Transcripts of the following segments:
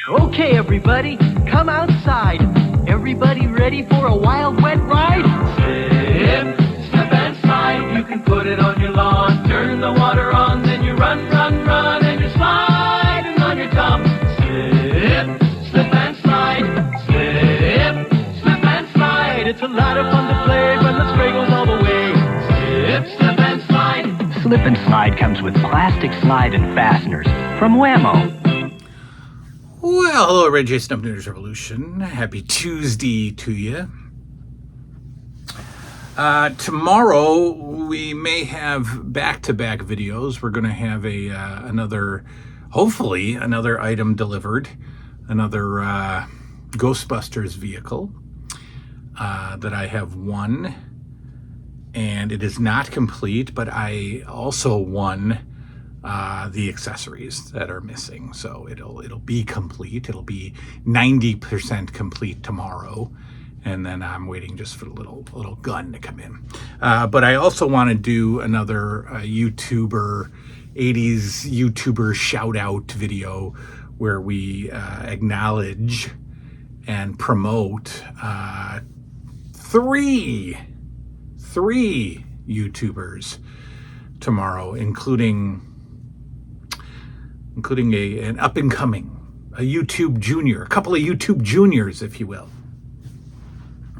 Okay, everybody, come outside. Everybody ready for a wild, wet ride? Slip, slip and slide. You can put it on your lawn. Turn the water on, then you run, run, run, and you're sliding on your tum. Slip, slip and slide. Slip, slip and slide. It's a lot of fun to play when the spray goes all the way. Slip, slip and slide. Slip and Slide comes with plastic slide and fasteners from Whammo. Well, hello, Red Jason of News Revolution. Happy Tuesday to you. Tomorrow we may have back-to-back videos. We're going to have hopefully another item delivered, another Ghostbusters vehicle that I have won, and it is not complete, but I also won the accessories that are missing, so it'll be complete. It'll be 90% complete tomorrow, and then I'm waiting just for the little gun to come in. But I also want to do another 80's YouTuber shout out video where we acknowledge and promote three YouTubers tomorrow, including an up-and-coming, a YouTube junior, a couple of YouTube juniors, if you will.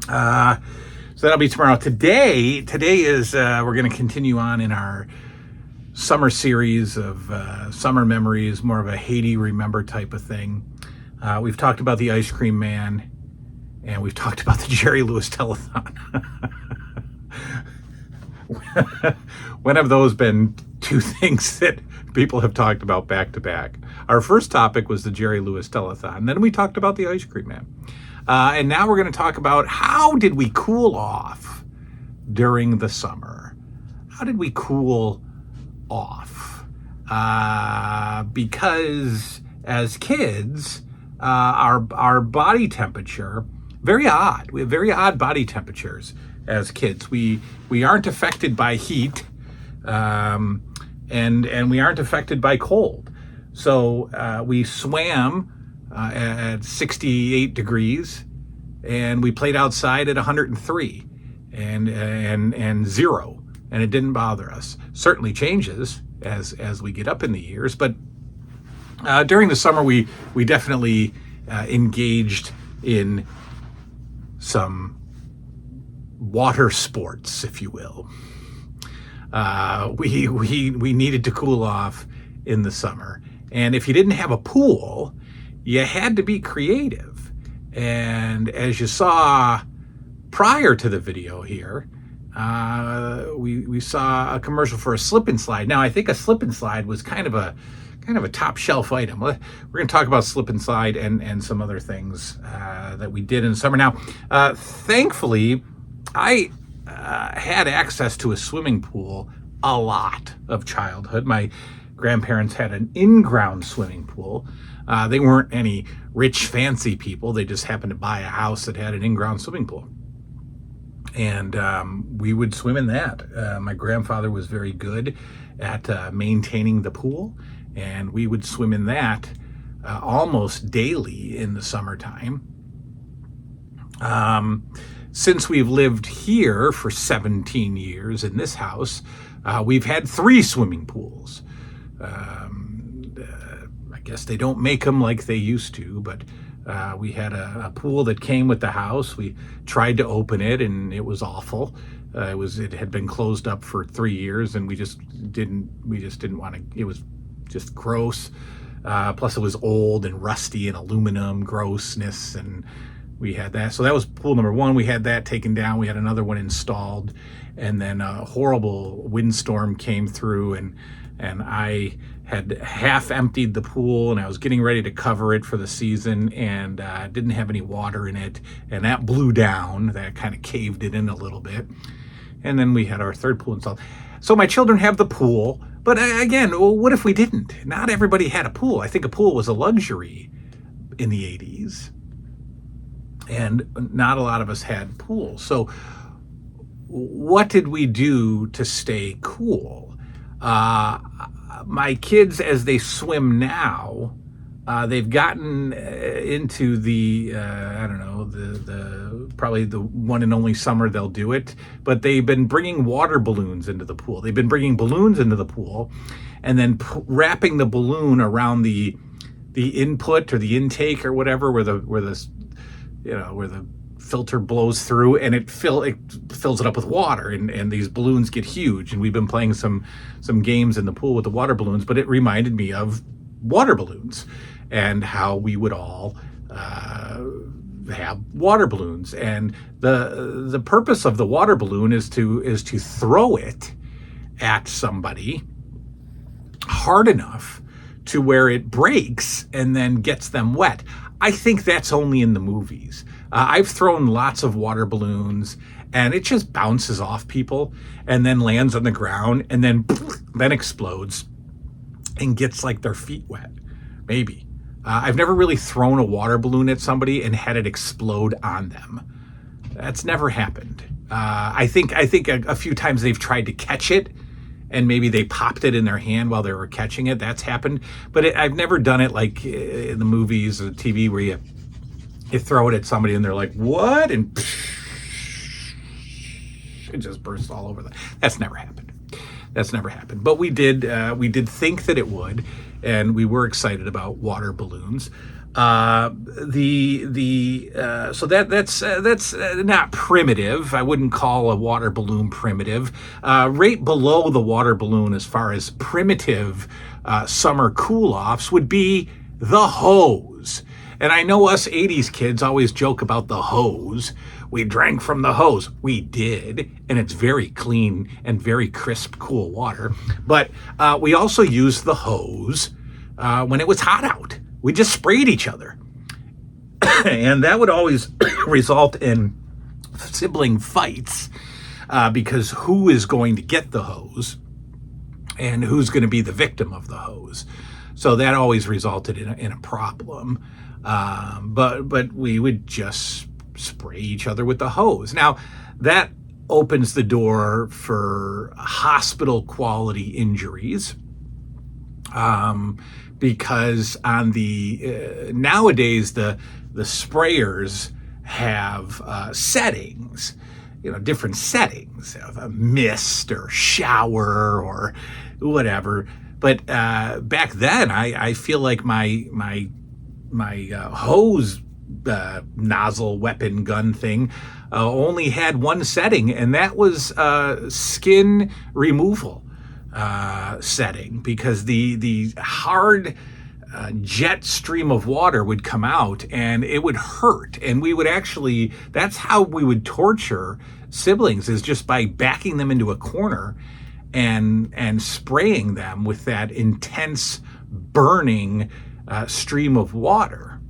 So that'll be tomorrow. Today is, we're going to continue on in our summer series of summer memories, more of a Haiti remember type of thing. We've talked about the Ice Cream Man, and we've talked about the Jerry Lewis Telethon. When have those been two things that people have talked about back to back? Our first topic was the Jerry Lewis Telethon. Then we talked about the Ice Cream Man. And now we're going to talk about how did we cool off during the summer? How did we cool off? Because as kids, our body temperature, very odd. We have very odd body temperatures as kids. We aren't affected by heat, and we aren't affected by cold. So we swam at 68 degrees, and we played outside at 103 and 0, and it didn't bother us. Certainly changes as we get up in the years, but during the summer we definitely engaged in some water sports, if you will. We needed to cool off in the summer, and if you didn't have a pool, you had to be creative. And as you saw prior to the video here, we saw a commercial for a slip and slide. Now I think a slip and slide was kind of a top shelf item. We're going to talk about slip and slide and some other things that we did in the summer. Now, thankfully, I had access to a swimming pool a lot of childhood. My grandparents had an in-ground swimming pool. They weren't any rich, fancy people. They just happened to buy a house that had an in-ground swimming pool. And we would swim in that. My grandfather was very good at maintaining the pool, and we would swim in that almost daily in the summertime. Since we've lived here for 17 years in this house, we've had 3 swimming pools. I guess they don't make them like they used to, but we had a pool that came with the house. We tried to open it, and it was awful. It had been closed up for 3 years, and we just didn't want to. It was just gross. Plus it was old and rusty and aluminum grossness, and we had that. So that was pool number 1. We had that taken down. We had another one installed, and then a horrible windstorm came through, and I had half emptied the pool, and I was getting ready to cover it for the season, and didn't have any water in it, and that blew down. That kind of caved it in a little bit. And then we had our third pool installed. So my children have the pool, but again, what if we didn't? Not everybody had a pool. I think a pool was a luxury in the 80s, and not a lot of us had pools. So what did we do to stay cool? My kids, as they swim now, They've gotten into the I don't know, the probably the one and only summer they'll do it, but they've been bringing water balloons into the pool. They've been bringing balloons into the pool, and then wrapping the balloon around the input or the intake or whatever, where the filter blows through, and it fills it up with water, and these balloons get huge. And we've been playing some games in the pool with the water balloons, but it reminded me of water balloons and how we would all have water balloons. And the purpose of the water balloon is to throw it at somebody hard enough to where it breaks and then gets them wet. I think that's only in the movies. I've thrown lots of water balloons, and it just bounces off people and then lands on the ground and then explodes and gets like their feet wet. Maybe. I've never really thrown a water balloon at somebody and had it explode on them. That's never happened. I think a few times they've tried to catch it, and maybe they popped it in their hand while they were catching it. That's happened. But I've never done it like in the movies or the TV where you throw it at somebody and they're like, what? And it just bursts all over them. That's never happened. That's never happened. But we did think that it would, and we were excited about water balloons. So that's not primitive. I wouldn't call a water balloon primitive. Right below the water balloon, as far as primitive summer cool-offs, would be the hose. And I know us 80's kids always joke about the hose. We drank from the hose. We did, and it's very clean and very crisp, cool water. But we also used the hose when it was hot out. We just sprayed each other. And that would always result in sibling fights because who is going to get the hose and who's going to be the victim of the hose. So that always resulted in a problem. But we would just spray each other with the hose. Now, that opens the door for hospital quality injuries. Because on the nowadays the sprayers have settings, different settings of a mist or shower or whatever. But back then, I feel like my hose nozzle weapon gun thing only had one setting, and that was skin removal setting, because the hard jet stream of water would come out and it would hurt, and we would actually, that's how we would torture siblings, is just by backing them into a corner and spraying them with that intense burning stream of water.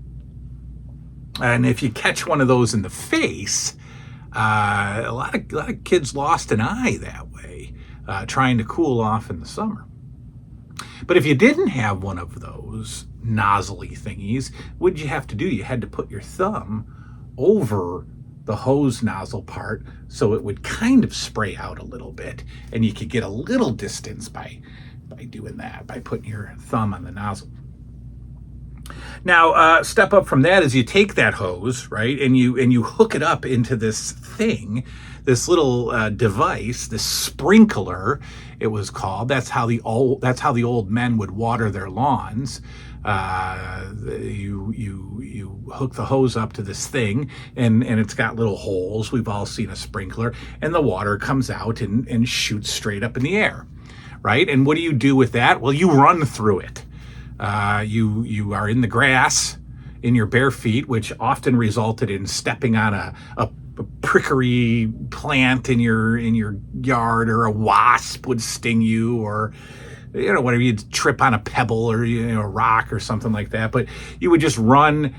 And if you catch one of those in the face, a lot of kids lost an eye that way, trying to cool off in the summer. But if you didn't have one of those nozzly thingies, what did you have to do? You had to put your thumb over the hose nozzle part so it would kind of spray out a little bit, and you could get a little distance by doing that, by putting your thumb on the nozzle. Now, step up from that is you take that hose, right, and you hook it up into this thing, this little device, this sprinkler, it was called. That's how the old men would water their lawns. You hook the hose up to this thing, and it's got little holes. We've all seen a sprinkler, and the water comes out and shoots straight up in the air, right? And what do you do with that? Well, you run through it. You are in the grass in your bare feet, which often resulted in stepping on a prickly plant in your yard, or a wasp would sting you, or whatever, you'd trip on a pebble or a rock or something like that. But you would just run,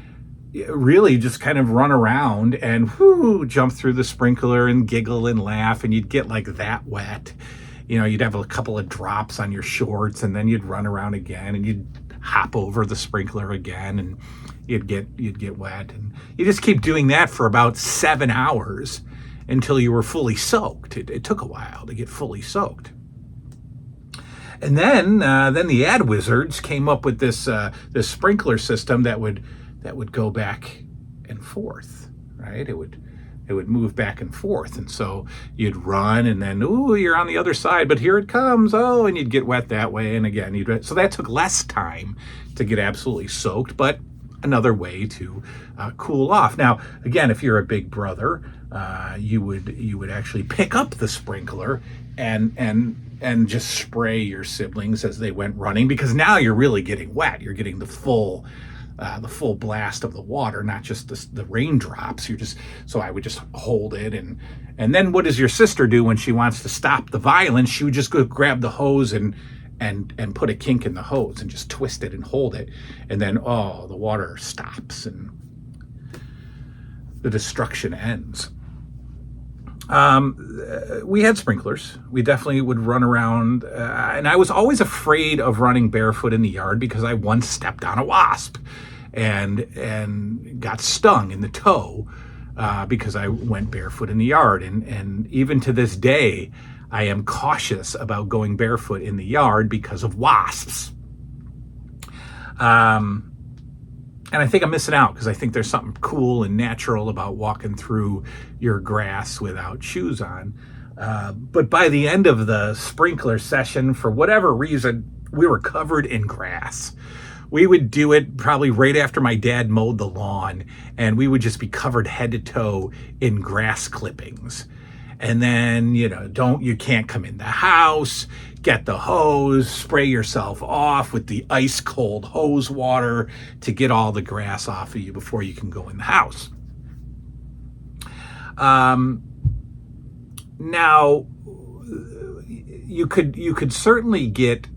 really just kind of run around and jump through the sprinkler and giggle and laugh, and you'd get like that wet. You'd have a couple of drops on your shorts, and then you'd run around again, and you'd hop over the sprinkler again, and you'd get wet, and you just keep doing that for about 7 hours until you were fully soaked. It took a while to get fully soaked. And then the ad wizards came up with this sprinkler system that would go back and forth, right? It would move back and forth, and so you'd run, and then you're on the other side, but here it comes, and you'd get wet that way, and again so that took less time to get absolutely soaked, but another way to cool off. Now, again, if you're a big brother, you would actually pick up the sprinkler and just spray your siblings as they went running, because now you're really getting wet. You're getting the full blast of the water, not just the raindrops. So I would just hold it, and then what does your sister do when she wants to stop the violence? She would just go grab the hose and put a kink in the hose and just twist it and hold it, and then the water stops and the destruction ends. We had sprinklers. We definitely would run around, and I was always afraid of running barefoot in the yard because I once stepped on a wasp and got stung in the toe because I went barefoot in the yard. And even to this day, I am cautious about going barefoot in the yard because of wasps. And I think I'm missing out because I think there's something cool and natural about walking through your grass without shoes on. But by the end of the sprinkler session, for whatever reason, we were covered in grass. We would do it probably right after my dad mowed the lawn, and we would just be covered head to toe in grass clippings. And then, you can't come in the house, get the hose, spray yourself off with the ice cold hose water to get all the grass off of you before you can go in the house. Now, you could certainly get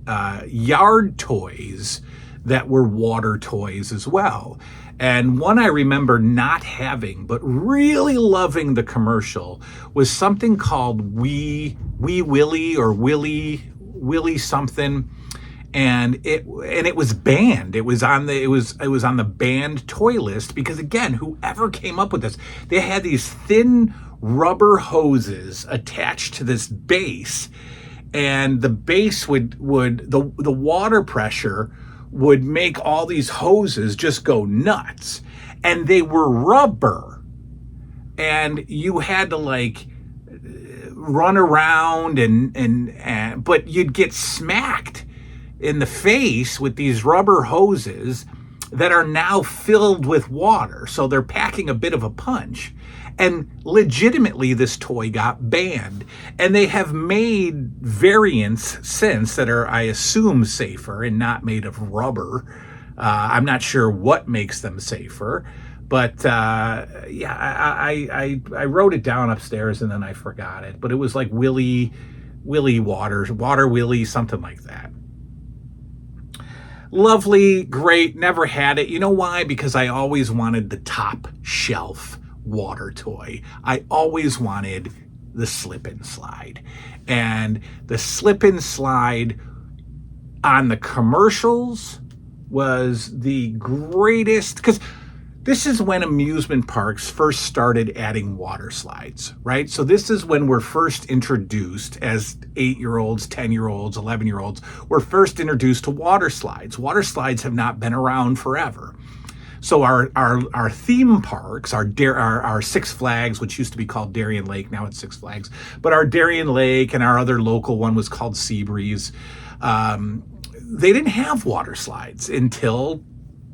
yard toys that were water toys as well. And one I remember not having, but really loving the commercial, was something called Wee Willie or Willie something, and it was banned. It was on the banned toy list because, again, whoever came up with this, they had these thin rubber hoses attached to this base, and the base would the water pressure would make all these hoses just go nuts, and they were rubber, and you had to run around and but you'd get smacked in the face with these rubber hoses that are now filled with water, so they're packing a bit of a punch. And legitimately, this toy got banned. And they have made variants since that are, I assume, safer and not made of rubber. I'm not sure what makes them safer. But I wrote it down upstairs and then I forgot it. But it was like Willie Water Willie, something like that. Lovely, great, never had it. You know why? Because I always wanted the top shelf water toy. I always wanted the slip and slide. And the slip and slide on the commercials was the greatest, because this is when amusement parks first started adding water slides, right? So this is when we're first introduced as 8-year-olds, 10-year-olds, 11-year-olds, we're first introduced to water slides. Water slides have not been around forever. So our theme parks, our Six Flags, which used to be called Darien Lake, now it's Six Flags, but our Darien Lake and our other local one was called Seabreeze. They didn't have water slides until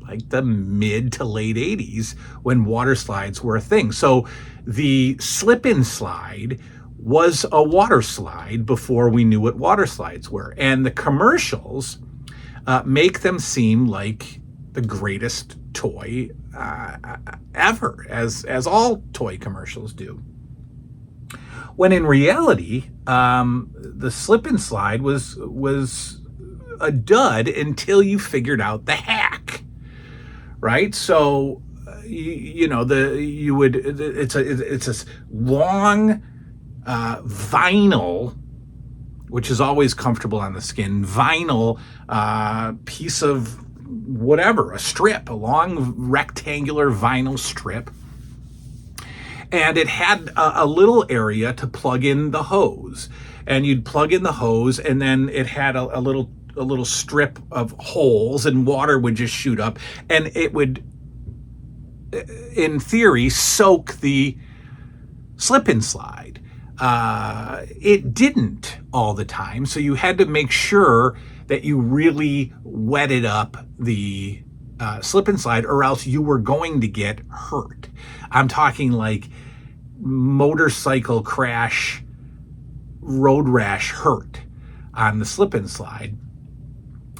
like the mid to late 80s when water slides were a thing. So the slip and slide was a water slide before we knew what water slides were. And the commercials make them seem like the greatest toy ever, as all toy commercials do. When in reality, the slip and slide was a dud until you figured out the hack, right? So it's a long vinyl, which is always comfortable on the skin, vinyl piece of whatever, a strip, a long rectangular vinyl strip. And it had a little area to plug in the hose. And you'd plug in the hose, and then it had a little strip of holes, and water would just shoot up, and it would, in theory, soak the slip and slide. It didn't all the time, so you had to make sure that you really wetted up the slip and slide, or else you were going to get hurt. I'm talking like motorcycle crash, road rash hurt on the slip and slide.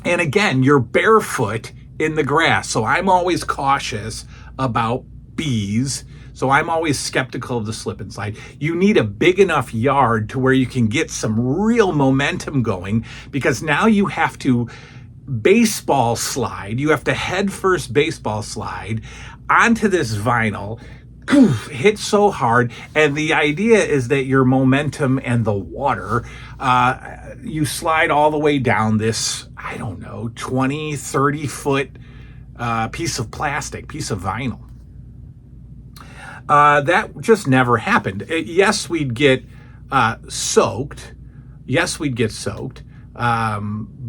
And again, you're barefoot in the grass. So I'm always cautious about bees. So I'm always skeptical of the slip and slide. You need a big enough yard to where you can get some real momentum going, because now you have to baseball slide. You have to head first baseball slide onto this vinyl, hit so hard. And the idea is that your momentum and the water, you slide all the way down this, I don't know, 20, 30 foot piece of plastic, piece of vinyl. That just never happened. Yes, we'd get soaked. Yes, we'd get soaked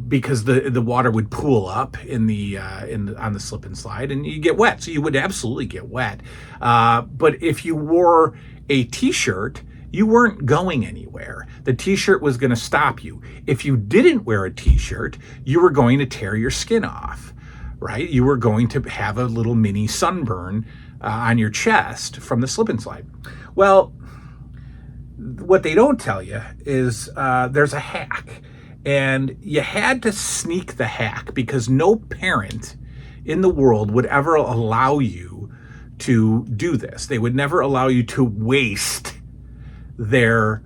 because the water would pool up on the slip and slide, and you get wet. So you would absolutely get wet. But if you wore a t-shirt, you weren't going anywhere. The t-shirt was going to stop you. If you didn't wear a t-shirt, you were going to tear your skin off, right? You were going to have a little mini sunburn on your chest from the slip and slide. Well, what they don't tell you is there's a hack, and you had to sneak the hack, because no parent in the world would ever allow you to do this. They would never allow you to waste their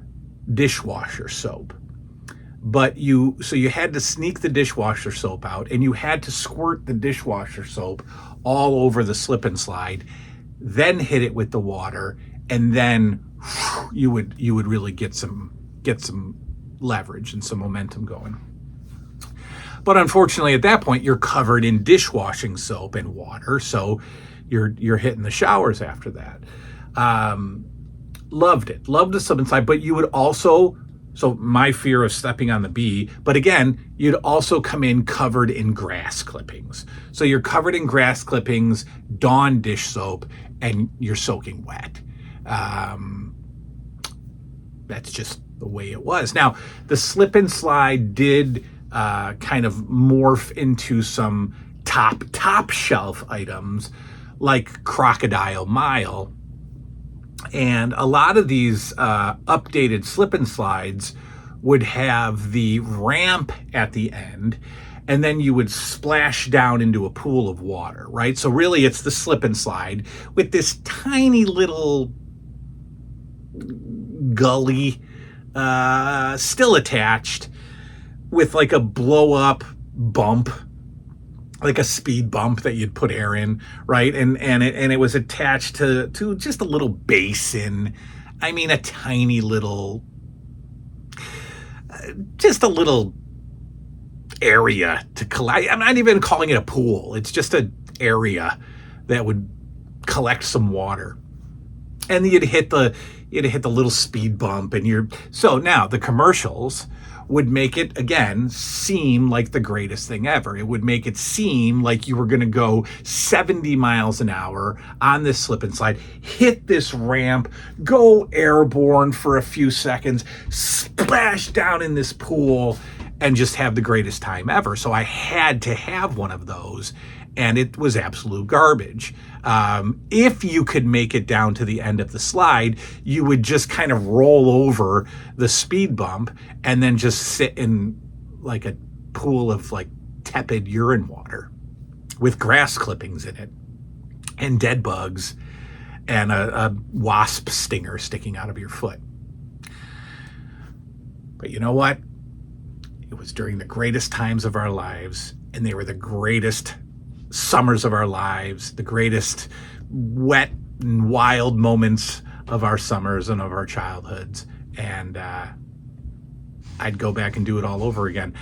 dishwasher soap. So you had to sneak the dishwasher soap out, and you had to squirt the dishwasher soap all over the slip and slide, then hit it with the water, and then you would really get some leverage and some momentum going. But unfortunately, at that point, you're covered in dishwashing soap and water, so you're hitting the showers after that. Loved the slip and slide, but you would also, so my fear of stepping on the bee, but again, you'd also come in covered in grass clippings. So you're covered in grass clippings, Dawn dish soap, and you're soaking wet. That's just the way it was. Now, the slip and slide did kind of morph into some top shelf items like Crocodile Mile. And a lot of these updated slip and slides would have the ramp at the end, and then you would splash down into a pool of water, right? So really it's the slip and slide with this tiny little gully still attached with like a blow up bump, like a speed bump that you'd put air in, right? And it was attached to just a little basin. I mean, a tiny little, just a little area to collect. I'm not even calling it a pool. It's just an area that would collect some water. And you'd hit the little speed bump, and so now the commercials would make it, again, seem like the greatest thing ever. It would make it seem like you were going to go 70 miles an hour on this slip and slide, hit this ramp, go airborne for a few seconds, splash down in this pool, and just have the greatest time ever. So I had to have one of those, and it was absolute garbage. If you could make it down to the end of the slide, you would just kind of roll over the speed bump and then just sit in like a pool of like tepid urine water with grass clippings in it and dead bugs and a wasp stinger sticking out of your foot. But you know what? It was during the greatest times of our lives, and they were the greatest summers of our lives, the greatest wet and wild moments of our summers and of our childhoods. And I'd go back and do it all over again.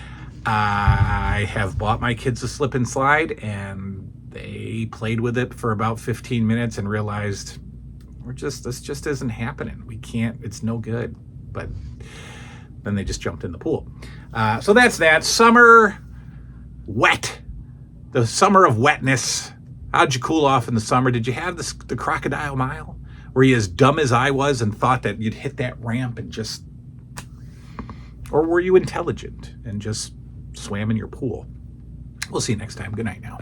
I have bought my kids a slip and slide, and they played with it for about 15 minutes and realized This just isn't happening. We can't, it's no good. But then they just jumped in the pool. So that's that. Summer, wet. The summer of wetness. How'd you cool off in the summer? Did you have the Crocodile Mile? Were you as dumb as I was and thought that you'd hit that ramp and just... Or were you intelligent and just swam in your pool? We'll see you next time. Good night now.